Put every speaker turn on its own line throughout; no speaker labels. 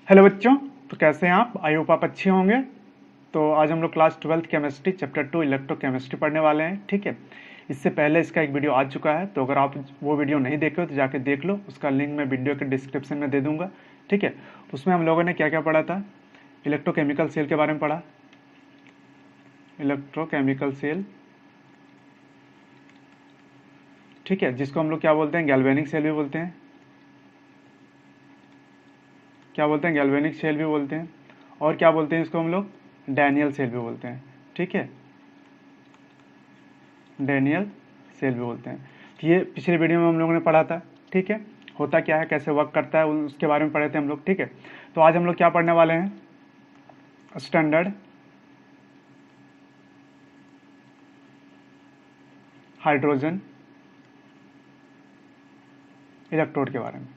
Hello बच्चों। तो कैसे हैं आप? आई होप आप अच्छे होंगे। तो आज हम लोग class 12th chemistry chapter 2 electrochemistry पढ़ने वाले हैं। ठीक है, इससे पहले इसका एक वीडियो आ चुका है, तो अगर आप वो वीडियो नहीं देखे हो तो जाके देख लो। उसका लिंक मैं वीडियो के डिस्क्रिप्शन में दे दूंगा। ठीक है, उसमें हम लोगों ने क्या क्या पढ़ा था। इलेक्ट्रोकेमिकल सेल के बारे में पढ़ा, इलेक्ट्रोकेमिकल सेल, ठीक है, जिसको हम लोग क्या बोलते हैं, गैल्वेनिक सेल भी बोलते हैं। क्या बोलते हैं? गैल्वेनिक सेल भी बोलते हैं। और क्या बोलते हैं इसको हम लोग? डैनियल सेल भी बोलते हैं। ठीक है, डैनियल सेल भी बोलते हैं। तो ये पिछले वीडियो में हम लोगों ने पढ़ा था। ठीक है, होता क्या है, कैसे वर्क करता है, उसके बारे में पढ़े थे हम लोग। ठीक है, तो आज हम लोग क्या पढ़ने वाले हैं? स्टैंडर्ड हाइड्रोजन इलेक्ट्रोड के बारे में।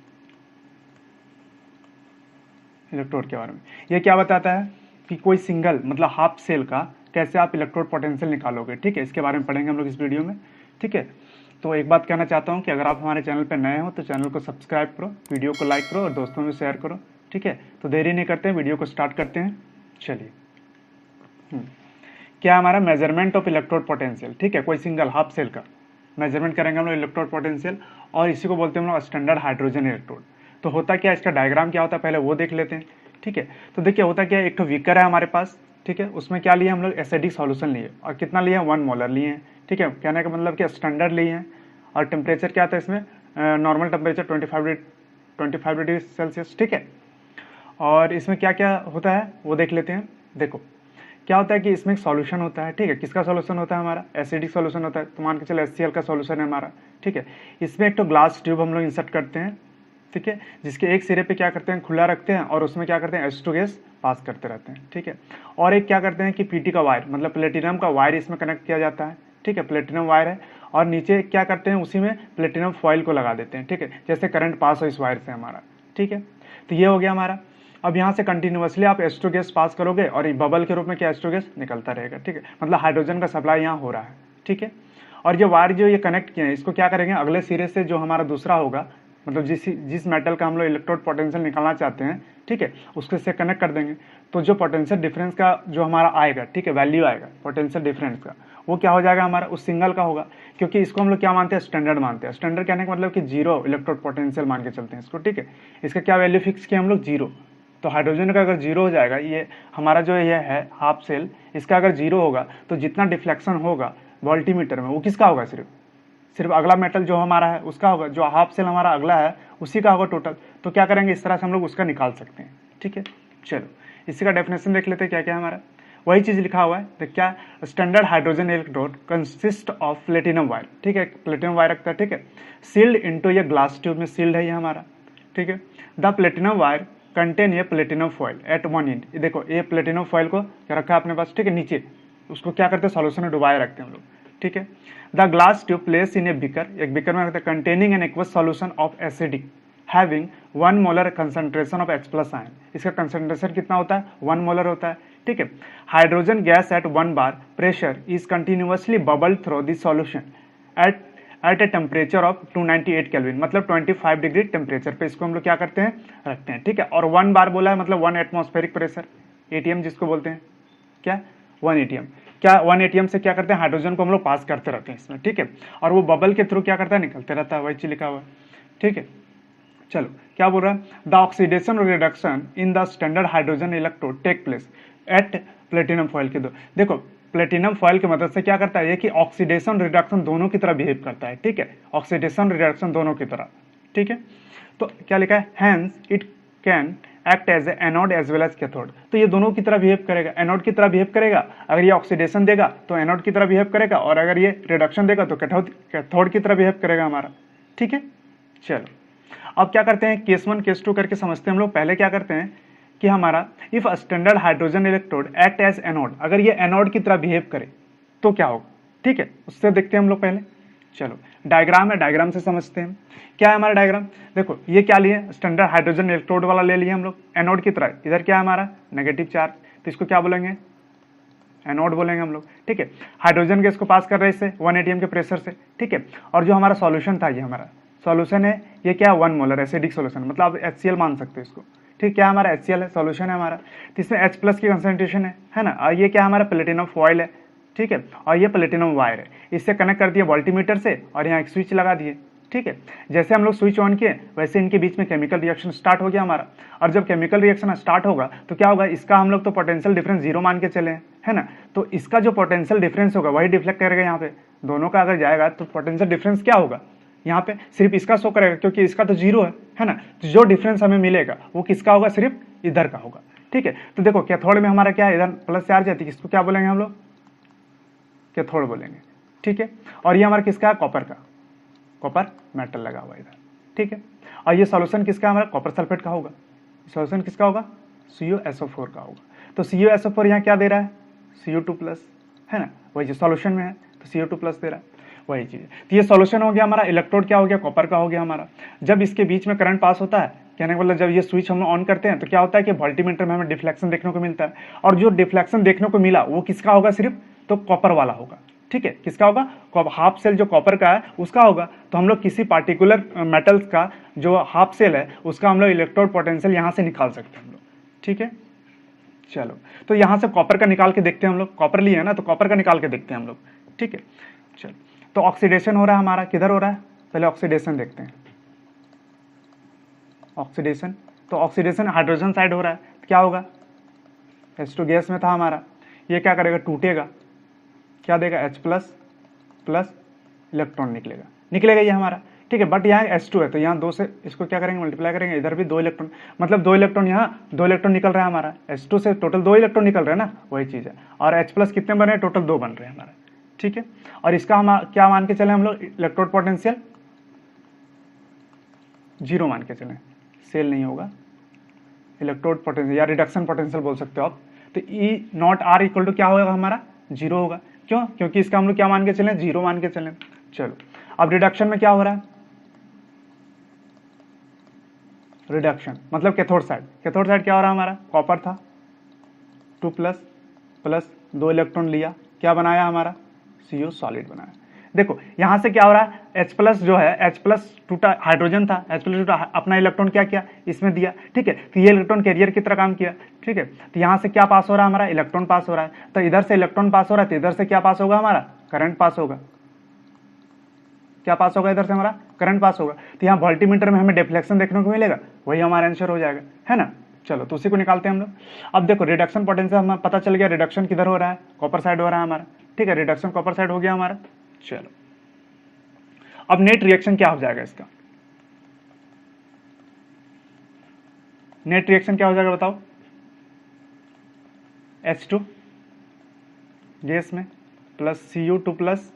इलेक्ट्रोड के बारे में ये क्या बताता है कि कोई सिंगल मतलब हाफ सेल का कैसे आप इलेक्ट्रोड पोटेंशियल निकालोगे। ठीक है, इसके बारे में पढ़ेंगे हम लोग इस वीडियो में। ठीक है, तो एक बात कहना चाहता हूँ कि अगर आप हमारे चैनल पर नए हो तो चैनल को सब्सक्राइब करो, वीडियो को लाइक करो और दोस्तों में शेयर करो। ठीक है, तो देरी नहीं करते हैं, वीडियो को स्टार्ट करते हैं। चलिए, क्या हमारा मेजरमेंट ऑफ इलेक्ट्रोड पोटेंशियल। ठीक है, कोई सिंगल हाफ सेल का मेजरमेंट करेंगे हम लोग इलेक्ट्रोड पोटेंशियल, और इसी को बोलते हैं हम लोग स्टैंडर्ड हाइड्रोजन इलेक्ट्रोड। तो होता क्या है, इसका डायग्राम क्या होता है पहले वो देख लेते हैं। ठीक है, तो देखिए होता क्या है, एक तो बीकर है हमारे पास। ठीक है, उसमें क्या लिए हम लोग? एसिडिक सॉल्यूशन लिए, और कितना लिए हैं? 1 मोलर लिए हैं। ठीक है, कहने का मतलब कि स्टैंडर्ड लिए हैं। और टेम्परेचर क्या था इसमें? Normal temperature 25 degree Celsius. ठीक है, और इसमें क्या क्या होता है वो देख लेते हैं। देखो क्या होता है कि इसमें एक सॉल्यूशन होता है। ठीक है, किसका सॉल्यूशन होता है? हमारा एसिडिक सॉल्यूशन होता है। तो मान के चलो HCl का सॉल्यूशन है हमारा। ठीक है, इसमें एक तो ग्लास ट्यूब हम लोग इंसर्ट करते हैं। ठीक है, जिसके एक सिरे पे क्या करते हैं, खुला रखते हैं, और उसमें क्या करते हैं, H2 गैस पास करते रहते हैं। ठीक है, और एक क्या करते हैं कि PT का वायर मतलब प्लेटिनम का वायर इसमें कनेक्ट किया जाता है। ठीक है, प्लेटिनम वायर है, और नीचे क्या करते हैं, उसी में प्लेटिनम फॉइल को लगा देते हैं। ठीक है, जैसे करंट पास हो इस वायर से हमारा। ठीक है, तो ये हो गया हमारा। अब यहाँ से कंटिन्यूअसली आप H2 गैस पास करोगे और ये बबल के रूप में क्या H2 गैस निकलता रहेगा। ठीक है, मतलब हाइड्रोजन का सप्लाई यहाँ हो रहा है। ठीक है, और ये वायर जो ये कनेक्ट किए हैं, इसको क्या करेंगे, अगले सिरे से जो हमारा दूसरा होगा, मतलब जिस मेटल का हम लोग इलेक्ट्रोड पोटेंशियल निकालना चाहते हैं, ठीक है, उसके से कनेक्ट कर देंगे। तो जो पोटेंशियल डिफरेंस का जो हमारा आएगा, ठीक है, वैल्यू आएगा पोटेंशियल डिफरेंस का, वो क्या हो जाएगा हमारा? उस सिंगल का होगा, क्योंकि इसको हम लोग क्या मानते हैं? स्टैंडर्ड मानते हैं। स्टैंडर्ड कहने का मतलब कि 0 इलेक्ट्रोड पोटेंशियल मान के चलते हैं इसको। ठीक है, इसका क्या वैल्यू फिक्स किया हम लोग? 0। तो हाइड्रोजन का अगर 0 हो जाएगा, ये हमारा जो ये है हाफ सेल, इसका अगर 0 होगा तो जितना डिफ्लेक्शन होगा वोल्टीमीटर में वो किसका होगा? सिर्फ अगला मेटल जो हमारा है उसका होगा। जो हाफ सेल हमारा अगला है उसी का होगा टोटल। तो क्या करेंगे, इस तरह से हम लोग उसका निकाल सकते हैं। ठीक है, चलो इसी का डेफिनेशन देख लेते हैं क्या क्या है हमारा। वही चीज लिखा हुआ है, देख क्या, standard hydrogen electrode consist of platinum wire. ठीक है, प्लेटिनम वायर रखता है। ठीक है, सील्ड इनटू ये ग्लास ट्यूब में सील्ड है ये हमारा। ठीक है, द प्लेटिनम वायर कंटेन ये प्लेटिनम फॉइल एट 1 इंच। देखो ये प्लेटिनम फॉइल को क्या रखा है अपने पास? ठीक है, नीचे उसको क्या करते हैं, सॉल्यूशन में डुबाए रखते हैं हम लोग। ठीक है, the glass tube place in a beaker, एक बीकर में रखते हैं, containing an aqueous solution of acidic having 1 molar concentration of H+ ion. इसका कंसंट्रेशन कितना होता है? 1 मोलर होता है। ठीक है, hydrogen gas at 1 bar pressure is continuously bubble through this solution at a temperature of 298 kelvin, मतलब 25 डिग्री टेम्परेचर पे इसको हम लोग क्या करते हैं, रखते हैं। ठीक है, और 1 बार बोला है मतलब 1 एटमॉस्फेरिक प्रेशर, ATM जिसको बोलते हैं, क्या 1 ATM। क्या 1 ATM से क्या करते हैं, हाइड्रोजन को हम लोग पास करते रहते हैं इसमें। ठीक है, और वो बबल के थ्रू क्या करता है, निकलते रहता है, वही चीज लिखा हुआ है। ठीक है, चलो क्या बोल रहा है, the oxidation reduction in the standard hydrogen electrode take place at platinum foil के दो। देखो प्लेटिनम फॉइल की मदद से क्या करता है ये कि ऑक्सीडेशन रिडक्शन दोनों की तरह बिहेव करता है। ठीक है, ऑक्सीडेशन रिडक्शन दोनों की तरह। ठीक है, तो क्या लिखा है, hence it can act as anode as well as cathode. तो ये दोनों की तरह बिहेव करेगा, एनोड की तरह बिहेव करेगा। अगर ये ऑक्सीडेशन देगा तो एनोड की तरह बिहेव करेगा, और अगर ये रिडक्शन देगा तो कैथोड की तरह बिहेव करेगा हमारा। ठीक है, चलो अब क्या करते हैं, केस 1 केस 2 करके समझते हैं हम लोग। पहले क्या करते हैं कि हमारा if standard hydrogen electrode act as anode, अगर ये एनोड की तरह बिहेव करे तो क्या होगा। ठीक है, उससे देखते हैं हम लोग पहले। चलो डायग्राम है, डायग्राम से समझते हैं क्या है हमारा डायग्राम। देखो ये क्या लिए, स्टैंडर्ड हाइड्रोजन इलेक्ट्रोड वाला ले लिए हम लोग एनोड की तरह। इधर क्या है हमारा, नेगेटिव चार्ज, तो इसको क्या बोलेंगे, एनोड बोलेंगे हम लोग। ठीक है, हाइड्रोजन गैस को पास कर रहे हैं इससे 1 ATM के प्रेशर से। ठीक है, और जो हमारा सॉल्यूशन था, ये हमारा सॉल्यूशन है, ये क्या है 1 मोलर एसिडिक सॉल्यूशन, मतलब आप HCl मान सकते हो इसको। ठीक, क्या हमारा HCl है, सॉल्यूशन है हमारा। तो इसमें H+ की कंसंट्रेशन है ना। और ये क्या हमारा प्लेटिनम फॉइल है, ठीक है, और ये प्लेटिनम वायर है। इससे कनेक्ट कर दिया वोल्टीमीटर से और यहाँ एक स्विच लगा दिए, ठीक है। जैसे हम लोग स्विच ऑन किए वैसे इनके बीच में केमिकल रिएक्शन स्टार्ट हो गया हमारा। और जब केमिकल रिएक्शन स्टार्ट होगा तो क्या होगा, इसका हम लोग तो पोटेंशियल डिफरेंस 0 मान के चले हैं, है ना। तो इसका जो पोटेंशियल डिफरेंस होगा वही डिफ्लेक्ट करेगा यहाँ पे, दोनों का अगर जाएगा तो पोटेंशियल डिफरेंस क्या होगा, यहाँ पे सिर्फ इसका शो करेगा क्योंकि इसका तो 0 है ना। तो जो डिफरेंस हमें मिलेगा वो किसका होगा, सिर्फ इधर का होगा, ठीक है। तो देखो कैथोड में हमारा क्या है, इधर प्लस चार्ज है, इसको क्या बोलेंगे हम लोग, कैथोड बोलेंगे, ठीक है। और ये हमारा किसका है, कॉपर का, कॉपर मेटल लगा हुआ इधर, ठीक है। और ये सॉल्यूशन किसका हमारा, कॉपर सल्फेट का होगा। सॉल्यूशन किसका होगा, CuSO4 का होगा। तो CuSO4 यहाँ क्या दे रहा है, CO2+, है ना, वही जो सॉल्यूशन में है तो CO2+ दे रहा है, वही चीज़। तो ये सॉल्यूशन हो गया हमारा, इलेक्ट्रोड क्या हो गया, कॉपर का हो गया हमारा। जब इसके बीच में करंट पास होता है, कहने का मतलब जब ये स्विच हम ऑन करते हैं तो क्या होता है कि वोल्टीमीटर में हमें डिफ्लेक्शन देखने को मिलता है। और जो डिफ्लेक्शन देखने को मिला वो किसका होगा, सिर्फ तो कॉपर वाला होगा, ठीक है। किसका होगा, हाफ सेल जो कॉपर का है उसका होगा। तो हम लोग किसी पार्टिकुलर मेटल्स का जो हाफ सेल है उसका हम लोग इलेक्ट्रोड पोटेंशियल यहाँ से निकाल सकते हैं हम लोग, ठीक है। चलो तो यहाँ से कॉपर का निकाल के देखते हैं हम लोग, कॉपर लिए है ना तो कॉपर का निकाल के देखते हैं हम लोग, ठीक है। चलो तो ऑक्सीडेशन हो रहा है हमारा, किधर हो रहा है, पहले ऑक्सीडेशन देखते हैं। ऑक्सीडेशन, तो ऑक्सीडेशन हाइड्रोजन साइड हो रहा है, क्या होगा, H2 गैस में था हमारा, ये क्या करेगा, टूटेगा, क्या देगा, H+ इलेक्ट्रॉन निकलेगा ये हमारा, ठीक है। बट यहाँ H2 है तो यहाँ 2 से इसको क्या करेंगे, मल्टीप्लाई करेंगे, इधर भी 2 इलेक्ट्रॉन, मतलब 2 इलेक्ट्रॉन, यहाँ 2 इलेक्ट्रॉन निकल रहा है हमारा, H2 से टोटल 2 इलेक्ट्रॉन निकल रहे हैं ना, वही चीज़ है। और H+ कितने बन रहे हैं, टोटल 2 बन रहे हैं हमारे, ठीक है। और इसका हम क्या मान के चले हम लोग, इलेक्ट्रोड पोटेंशियल 0 मान के चले, सेल नहीं होगा, इलेक्ट्रोड पोटेंशियल या रिडक्शन पोटेंशियल बोल सकते हो आप। तो E0R इक्वल टू क्या होगा हमारा, 0 होगा, क्यों, क्योंकि इसका हम लोग क्या मान के चले, 0 मान के चले। चलो अब रिडक्शन में क्या हो रहा है, रिडक्शन मतलब कैथोड साइड क्या हो रहा है हमारा, कॉपर था 2+ 2 इलेक्ट्रॉन लिया, क्या बनाया हमारा, CO सॉलिड बनाया। देखो यहाँ से क्या हो रहा है, H+ जो है, H+ टूटा, हाइड्रोजन था, H+ टूटा, अपना इलेक्ट्रॉन क्या किया, इसमें दिया, ठीक है। तो ये इलेक्ट्रॉन कैरियर की तरह काम किया, ठीक है। तो यहाँ से क्या पास हो रहा है हमारा, इलेक्ट्रॉन पास हो रहा है। तो इधर से इलेक्ट्रॉन पास हो रहा है तो इधर से क्या पास होगा हमारा, करंट पास होगा, क्या पास होगा, इधर से हमारा करंट पास होगा। तो यहाँ वोल्टीमीटर में हमें डिफ्लेक्शन देखने को मिलेगा, वही हमारा आंसर हो जाएगा, है ना। चलो तो उसी को निकालते हैं हम लोग। अब देखो रिडक्शन पोटेंशियल हमें पता चल गया, रिडक्शन किधर हो रहा है, कॉपर साइड हो रहा है हमारा, ठीक है। रिडक्शन कॉपर साइड हो गया हमारा। चलो अब नेट रिएक्शन क्या हो जाएगा इसका, नेट रिएक्शन क्या हो जाएगा बताओ, H2 गैस में प्लस CU2+,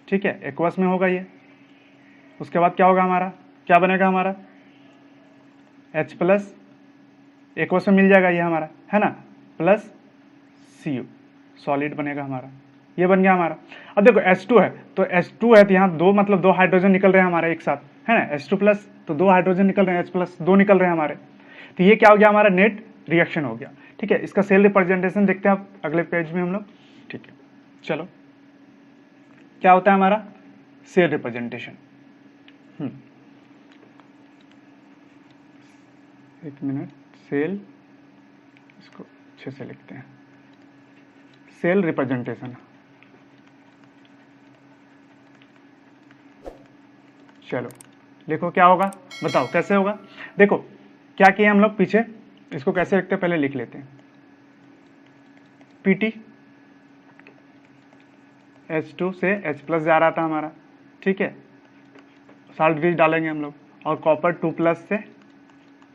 ठीक है, एक्वस में होगा ये। उसके बाद क्या होगा हमारा, क्या बनेगा हमारा, H+ एक्वस में मिल जाएगा ये हमारा, है ना, प्लस CU सॉलिड बनेगा हमारा, ये बन गया हमारा। अब देखो H2 है तो यहाँ 2 मतलब 2 हाइड्रोजन निकल रहे हैं हमारे एक साथ, है ना, H2+ तो 2 हाइड्रोजन निकल रहे हैं, H+ 2 निकल रहे हैं हमारे। तो ये क्या हो गया हमारा, नेट रिएक्शन हो गया, ठीक है। इसका सेल रिप्रेजेंटेशन देखते हैं आप अगले पेज में हम लोग, ठीक है। चलो क्या होता है हमारा, सेल रिप्रेजेंटेशन, एक मिनट, सेल, इसको अच्छे से लिखते हैं, सेल रिप्रेजेंटेशन। चलो लिखो क्या होगा, बताओ कैसे होगा। देखो क्या किया हम लोग पीछे, इसको कैसे लिखते हैं पहले लिख लेते हैं, PT H2 से H+ जा रहा था हमारा, ठीक है, साल्ट बीज डालेंगे हम लोग, और कॉपर 2+ से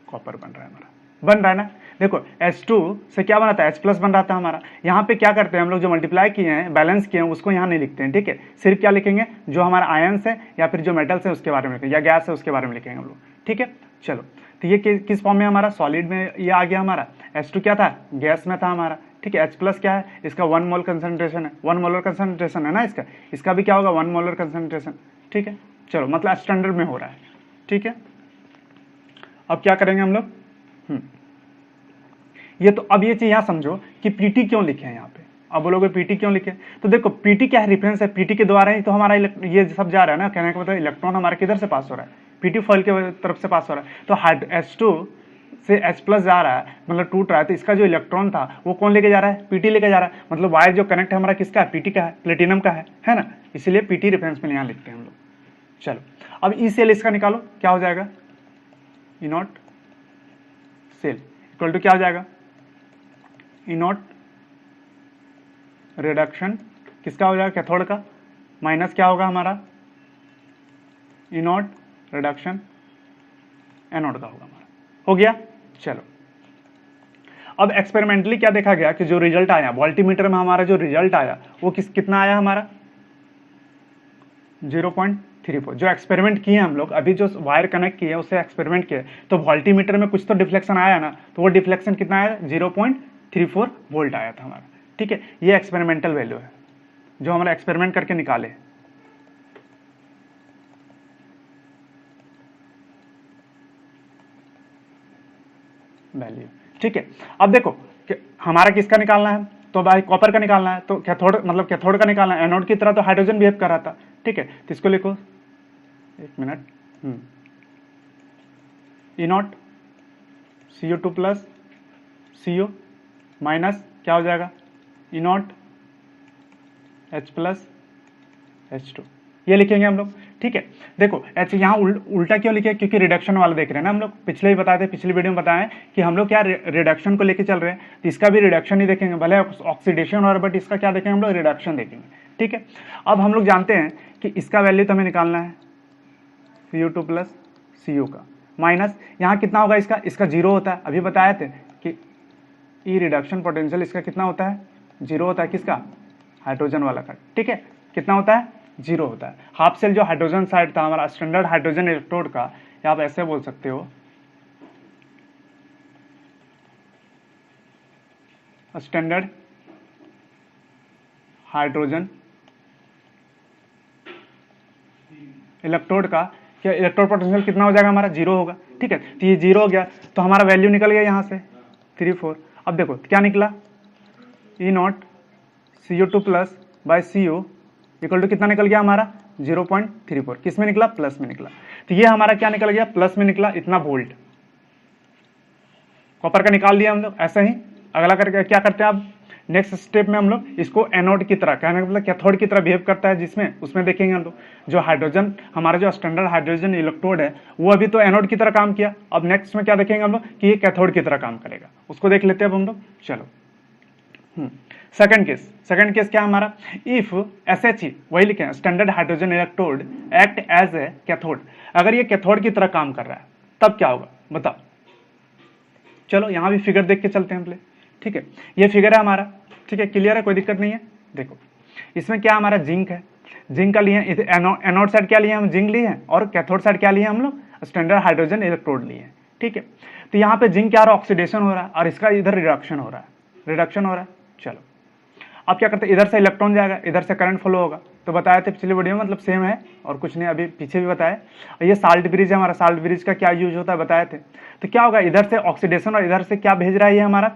कॉपर बन रहा है हमारा, बन रहा है ना। देखो H2 से क्या बना था, H+ बन रहा था हमारा। यहाँ पे क्या करते हैं हम लोग, जो मल्टीप्लाई किए हैं, बैलेंस किए हैं, उसको यहाँ नहीं लिखते हैं, ठीक है। सिर्फ क्या लिखेंगे, जो हमारा आयन्स है या फिर जो मेटल्स है उसके बारे में लिखेंगे, या गैस है उसके बारे में लिखेंगे हम लोग, ठीक है। चलो तो ये किस फॉर्म में हमारा, सॉलिड में ये आ गया हमारा। H2 क्या था, गैस में था हमारा, ठीक है। H+ क्या है, इसका 1 मोल कंसंट्रेशन है, 1 मोलर कंसंट्रेशन है ना इसका भी क्या होगा, 1 मोलर कंसंट्रेशन, ठीक है। चलो मतलब स्टैंडर्ड में हो रहा है, ठीक है। अब क्या करेंगे हम लोग, ये तो अब ये चीज यहाँ समझो कि PT क्यों लिखे हैं यहाँ पे। अब बोलोगे PT क्यों लिखे, तो देखो PT क्या है, रेफरेंस है, PT के द्वारा ही तो हमारा ये सब जा रहा है ना, कहने का मतलब इलेक्ट्रॉन हमारा किधर से पास हो रहा है, PT फॉइल के तरफ से पास हो रहा है। तो H2 से H+ जा रहा है, मतलब टूट रहा है, तो इसका जो इलेक्ट्रॉन था वो कौन लेके जा रहा है, Pt लेके जा रहा है। मतलब वायर जो कनेक्ट है हमारा किसका है, Pt का है, प्लेटिनम का है ना, इसीलिए Pt रेफरेंस में यहाँ लिखते हैं हम लोग। चलो अब ई सेल इसका निकालो, क्या हो जाएगा, ई नॉट सेल इक्वल टू क्या हो जाएगा, ई नॉट रिडक्शन किसका हो जाएगा, कैथोड का, माइनस क्या होगा हमारा, ई नॉट रिडक्शन एनोड का होगा हमारा। हो गया। चलो अब एक्सपेरिमेंटली क्या देखा गया कि जो रिजल्ट आया वोल्टीमीटर में, हमारा जो रिजल्ट आया वो कितना आया हमारा 0.34। जो एक्सपेरिमेंट किए हम लोग अभी, जो वायर कनेक्ट किए उससे एक्सपेरिमेंट किए, तो वोल्टीमीटर में कुछ तो डिफ्लेक्शन आया ना, तो वो डिफ्लेक्शन कितना आया, 0.34 वोल्ट आया था हमारा। ठीक है, ये एक्सपेरिमेंटल वैल्यू है जो हमारा एक्सपेरिमेंट करके निकाले वैल्यू। ठीक है, अब देखो कि हमारा किसका निकालना है, तो भाई कॉपर का निकालना है, तो कैथोड मतलब कैथोड का निकालना है। एनोड की तरह तो हाइड्रोजन बिहेव कर रहा था। ठीक है, तो इसको लिखो, एक minute, E not CO2 plus CO minus क्या हो जाएगा, ई नॉट H प्लस H2, ये लिखेंगे हम लोग। ठीक है, देखो H यहाँ उल्टा क्यों लिखे, क्योंकि रिडक्शन वाला देख रहे हैं ना हम लोग, पिछले ही बताए थे, पिछली वीडियो में बताएं कि हम लोग क्या रिडक्शन को लेके चल रहे हैं, तो इसका भी रिडक्शन ही देखेंगे, भले ऑक्सीडेशन और, बट इसका क्या देखेंगे हम लोग, रिडक्शन देखेंगे। ठीक है, अब हम लोग जानते हैं कि इसका वैल्यू तो हमें निकालना है CO2 प्लस CO का, माइनस यहाँ कितना होगा इसका 0 होता है, अभी बताए थे कि ई रिडक्शन पोटेंशियल इसका कितना होता है, 0 होता है, किसका, हाइड्रोजन वाला का। ठीक है, कितना होता है, 0 होता है। हाफ सेल जो हाइड्रोजन साइड था हमारा स्टैंडर्ड हाइड्रोजन इलेक्ट्रोड का, या आप ऐसे बोल सकते हो स्टैंडर्ड हाइड्रोजन इलेक्ट्रोड का, क्या इलेक्ट्रोड पोटेंशियल कितना हो जाएगा हमारा, 0 होगा। ठीक है, तो ये 0 हो गया, तो हमारा वैल्यू निकल गया यहाँ से 34। अब देखो क्या निकला, E not CO2 plus by CO equal to कितना निकल गया हमारा 0.34, किस में निकला, प्लस में निकला। तो ये हमारा क्या निकल गया, प्लस में निकला, इतना वोल्ट कॉपर का निकाल दिया हम लोग। ऐसा ही अगला करके क्या करते हैं, अब नेक्स्ट स्टेप में हम लोग इसको एनोड की तरह, कहने का मतलब कैथोड की तरह बिहेव करता है, जिसमें उसमें देखेंगे हम लोग जो हाइड्रोजन हमारा जो स्टैंडर्ड हाइड्रोजन इलेक्ट्रोड है वो अभी तो एनोड की तरह काम किया, अब नेक्स्ट में क्या देखेंगे हम लोग कि ये कैथोड की तरह काम करेगा, उसको देख लेते हैं अब हम लोग। चलो सेकंड केस क्या हमारा, इफ SHE वही लिखे standard hydrogen electrode act as a cathode, अगर ये कैथोड की तरह काम कर रहा है तब क्या होगा बताओ। चलो यहां भी फिगर देख के चलते हैं पहले। ठीक है, ये फिगर है हमारा, ठीक है, क्लियर है, कोई दिक्कत नहीं है। देखो इसमें क्या हमारा जिंक है, जिंक का लिए एनोड साइड क्या लिए हम, जिंक लिए हैं, और कैथोड साइड क्या लिए हम लोग, स्टैंडर्ड हाइड्रोजन इलेक्ट्रोड लिए हैं। ठीक है, तो यहाँ पे जिंक क्या हो रहा है, ऑक्सीडेशन हो रहा है, और इसका इधर रिडक्शन हो रहा है। चलो अब क्या करते हैं, इधर से इलेक्ट्रॉन जाएगा, इधर से करंट फ्लो होगा, तो बताए थे पिछले वीडियो में, मतलब सेम है और कुछ नहीं, अभी पीछे भी बताया। ये साल्ट ब्रिज है हमारा, साल्ट ब्रिज का क्या यूज होता है बताए थे। तो क्या होगा, इधर से ऑक्सीडेशन और इधर से क्या भेज रहा है, ये हमारा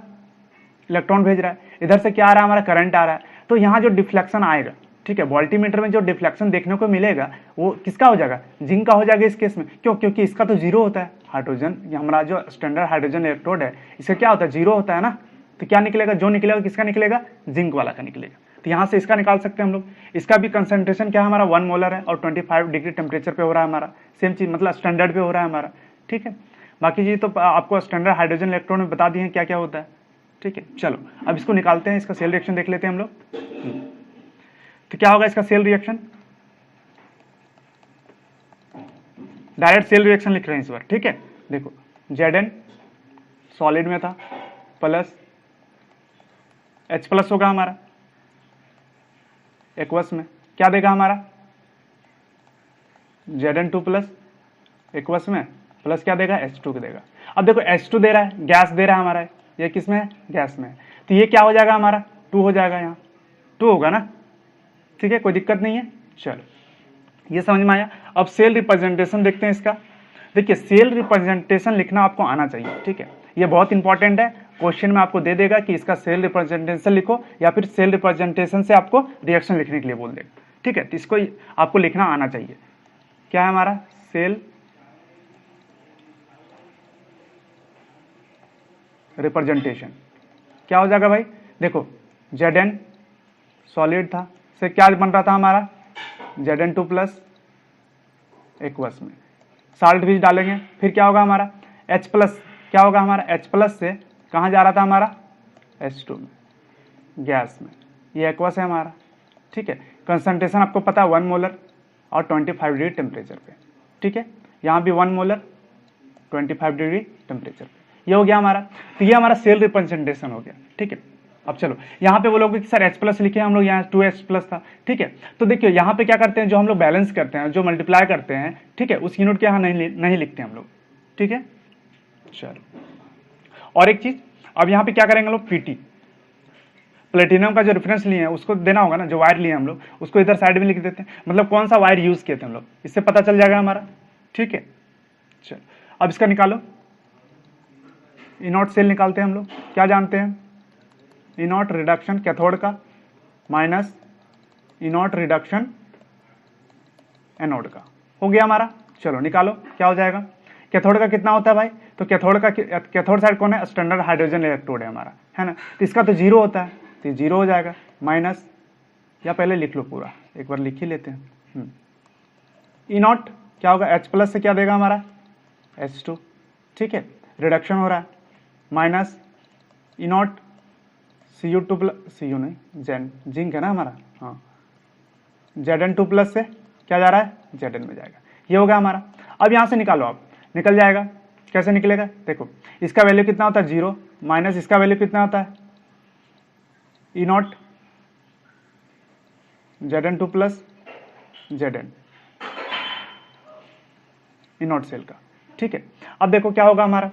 इलेक्ट्रॉन भेज रहा है, इधर से क्या आ रहा है, हमारा करंट आ रहा है। तो यहाँ जो डिफ्लेक्शन आएगा, ठीक है, वोल्टीमीटर में जो डिफ्लेक्शन देखने को मिलेगा वो किसका हो जाएगा, जिंक का हो जाएगा इस केस में। क्यों, क्योंकि इसका तो 0 होता है, हाइड्रोजन हमारा जो स्टैंडर्ड हाइड्रोजन इलेक्ट्रोड है इसका क्या होता है, 0 होता है ना, तो क्या निकलेगा, जो निकलेगा किसका निकलेगा, जिंक वाला का निकलेगा। तो यहाँ से इसका निकाल सकते हैं हम लोग। इसका भी कंसंट्रेशन क्या है हमारा 1 मोलर है, और 25 डिग्री टेम्परेचर पे हो रहा है हमारा, सेम चीज मतलब स्टैंडर्ड पे हो रहा है हमारा। ठीक है, बाकी चीज तो आपको स्टैंडर्ड हाइड्रोजन इलेक्ट्रोड में बता दिए हैं क्या क्या होता है। ठीक है, चलो अब इसको निकालते हैं, इसका सेल रिएक्शन देख लेते हैं हम लोग। तो क्या होगा इसका cell reaction, direct cell reaction लिख रहे हैं इस बार। ठीक है, देखो Zn सॉलिड में था प्लस H प्लस होगा हमारा, एक्वस में क्या देगा हमारा Zn2 प्लस, एक्वस में प्लस क्या देगा, H2 को देगा। अब देखो H2 दे रहा है, गैस दे रहा है हमारा, ये किस में है, गैस में है, तो ये क्या हो जाएगा हमारा 2 हो जाएगा, यहाँ 2 होगा ना। ठीक है, कोई दिक्कत नहीं है। चलो ये समझ में आया। अब सेल रिप्रेजेंटेशन देखते हैं इसका। देखिए सेल रिप्रेजेंटेशन लिखना आपको आना चाहिए। ठीक है, ये बहुत इंपॉर्टेंट है, क्वेश्चन में आपको दे देगा कि इसका सेल रिप्रेजेंटेशन लिखो, या फिर सेल रिप्रेजेंटेशन से आपको रिएक्शन लिखने के लिए बोल देगा। ठीक है, तो इसको आपको लिखना आना चाहिए। क्या है हमारा सेल रिप्रेजेंटेशन क्या हो जाएगा भाई, देखो Zn सॉलिड था, से क्या बन रहा था हमारा Zn2 प्लस एक्वस में साल्ट भी डालेंगे, फिर क्या होगा हमारा H प्लस, क्या होगा हमारा H प्लस से कहाँ जा रहा था हमारा H2 में, गैस में, ये एक्वस है हमारा, ठीक है। कंसंट्रेशन आपको पता है 1 मोलर और 25 डिग्री टेम्परेचर पे, ठीक है, यहाँ भी 1 मोलर 25 डिग्री टेम्परेचर पे, ये हो गया हमारा। तो ये हमारा सेल रिप्रेजेंटेशन हो गया, ठीक है। अब चलो यहाँ पे बोलोगे कि सर H प्लस लिखे हम लोग, यहाँ 2H प्लस था, ठीक है। तो देखिए यहाँ पे क्या करते हैं, जो हम लोग बैलेंस करते हैं, जो मल्टीप्लाई करते हैं, ठीक है, उस यूनिट के यहाँ नहीं लिखते हम लोग, ठीक है। चलो और एक चीज, अब यहाँ पे क्या करेंगे हम लोग, पीटी प्लेटिनम का जो रेफरेंस लिए हैं उसको देना होगा ना, जो वायर लिए हम लोग उसको इधर साइड में लिख देते हैं, मतलब कौन सा वायर यूज किए थे हम लोग, इससे पता चल जाएगा हमारा, ठीक है। चलो अब इसका निकालो, इनॉट सेल निकालते हैं हम लोग, क्या जानते हैं, इनॉट रिडक्शन कैथोड का माइनस इनॉट रिडक्शन एनोड का, हो गया हमारा। चलो निकालो क्या हो जाएगा, कैथोड का कितना होता है भाई, तो कैथोड साइड कौन है, स्टैंडर्ड हाइड्रोजन इलेक्ट्रोड है हमारा, है ना, तो इसका तो 0 होता है, तो 0 हो जाएगा, माइनस, या पहले लिख लो पूरा, एक बार लिख ही लेते हैं। इनॉट क्या होगा, H प्लस से क्या देगा हमारा H2, ठीक है, रिडक्शन हो रहा है, माइनस इनॉट Cu2 प्लस, Cu नहीं जिंक है ना हमारा, हाँ, Zn2 प्लस से क्या जा रहा है Zn में जाएगा, ये होगा हमारा। अब यहाँ से निकालो, आप निकल जाएगा, कैसे निकलेगा, देखो इसका वैल्यू कितना होता है 0, माइनस इसका वैल्यू कितना होता है E not Zn2 plus Zn E not cell का, ठीक है। अब देखो क्या होगा हमारा,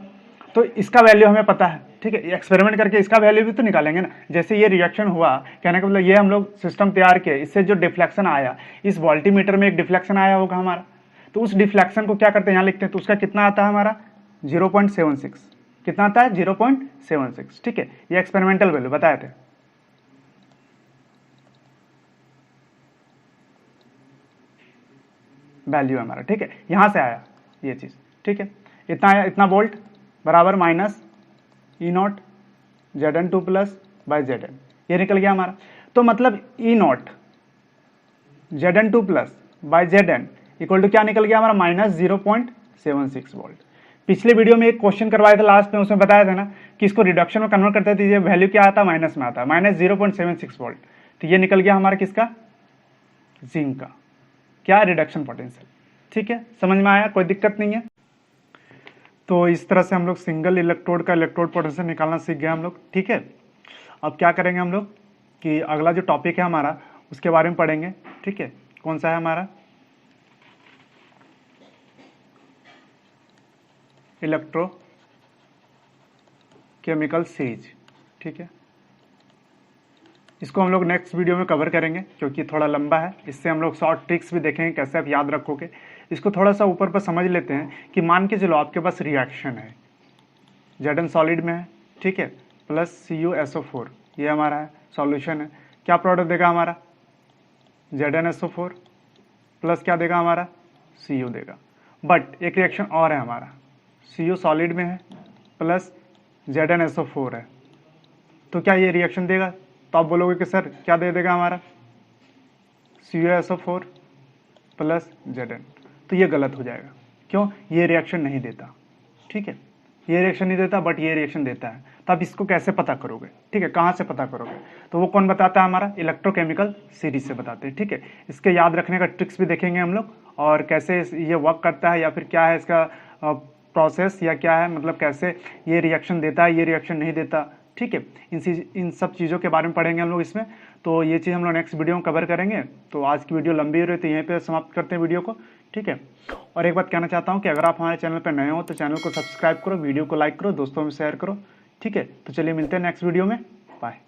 तो इसका वैल्यू हमें पता है, ठीक है, एक्सपेरिमेंट करके इसका वैल्यू भी तो निकालेंगे ना, जैसे ये रिएक्शन हुआ, कहने का मतलब ये हम लोग सिस्टम तैयार किए, इससे जो डिफ्लेक्शन आया, इस वोल्टीमीटर में एक डिफ्लेक्शन आया होगा हमारा, तो उस डिफ्लेक्शन को क्या करते हैं यहाँ लिखते हैं, तो उसका कितना आता है हमारा 0.76, कितना आता है 0.76, ठीक है, ये एक्सपेरिमेंटल वैल्यू बताए थे। वैल्यू हमारा, ठीक है, यहां से आया ये चीज, ठीक है, इतना आया, इतना वोल्ट बराबर minus E not Zn2 plus by Zn, ये निकल गया हमारा। तो मतलब E not Zn2 plus by Zn equal to क्या निकल गया हमारा माइनस 0.76 वोल्ट। पिछले वीडियो में एक क्वेश्चन करवाया था लास्ट में, उसमें बताया था ना कि इसको रिडक्शन में कन्वर्ट करते थे, ये वैल्यू क्या आता है माइनस में आता है, माइनस 0.76 वोल्ट। तो ये निकल गया हमारा किसका, जिंक का, क्या रिडक्शन पोटेंशियल, ठीक है, समझ में आया, कोई दिक्कत नहीं है। तो इस तरह से हम लोग सिंगल इलेक्ट्रोड का इलेक्ट्रोड पोटेंशियल निकालना सीख गए हम लोग, ठीक है। अब क्या करेंगे हम लोग कि अगला जो टॉपिक है हमारा उसके बारे में पढ़ेंगे, ठीक है, कौन सा है हमारा इलेक्ट्रो केमिकल सीरीज, ठीक है। इसको हम लोग नेक्स्ट वीडियो में कवर करेंगे क्योंकि थोड़ा लंबा है, इससे हम लोग शॉर्ट ट्रिक्स भी देखेंगे कैसे आप याद रखोगे। इसको थोड़ा सा ऊपर पर समझ लेते हैं कि मान के चलो आपके पास रिएक्शन है, Zn सॉलिड में है, ठीक है, प्लस CuSO4 ये हमारा है सॉल्यूशन है, क्या प्रोडक्ट देगा हमारा ZnSO4 प्लस क्या देगा हमारा Cu देगा। बट एक रिएक्शन और है हमारा, Cu सॉलिड में है प्लस ZnSO4 है, तो क्या ये रिएक्शन देगा, तो आप बोलोगे कि सर क्या दे देगा हमारा CuSO4 प्लस Zn, तो ये गलत हो जाएगा, क्यों, ये रिएक्शन नहीं देता, ठीक है, ये रिएक्शन नहीं देता बट ये रिएक्शन देता है। तो आप इसको कैसे पता करोगे, ठीक है, कहाँ से पता करोगे, तो वो कौन बताता है हमारा इलेक्ट्रोकेमिकल सीरीज से बताते हैं, ठीक है। इसके याद रखने का ट्रिक्स भी देखेंगे हम लोग, और कैसे ये वर्क करता है या फिर क्या है इसका प्रोसेस या क्या है, मतलब कैसे ये रिएक्शन देता है ये रिएक्शन नहीं देता, ठीक है, इन सब चीज़ों के बारे में पढ़ेंगे हम लोग इसमें। तो ये चीज़ हम लोग नेक्स्ट वीडियो में कवर करेंगे। तो आज की वीडियो लंबी हो रही है तो यहीं पे समाप्त करते हैं वीडियो को, ठीक है। और एक बात कहना चाहता हूँ कि अगर आप हमारे चैनल पर नए हो तो चैनल को सब्सक्राइब करो, वीडियो को लाइक करो, दोस्तों में शेयर करो, ठीक है। तो चलिए मिलते हैं नेक्स्ट वीडियो में, बाय।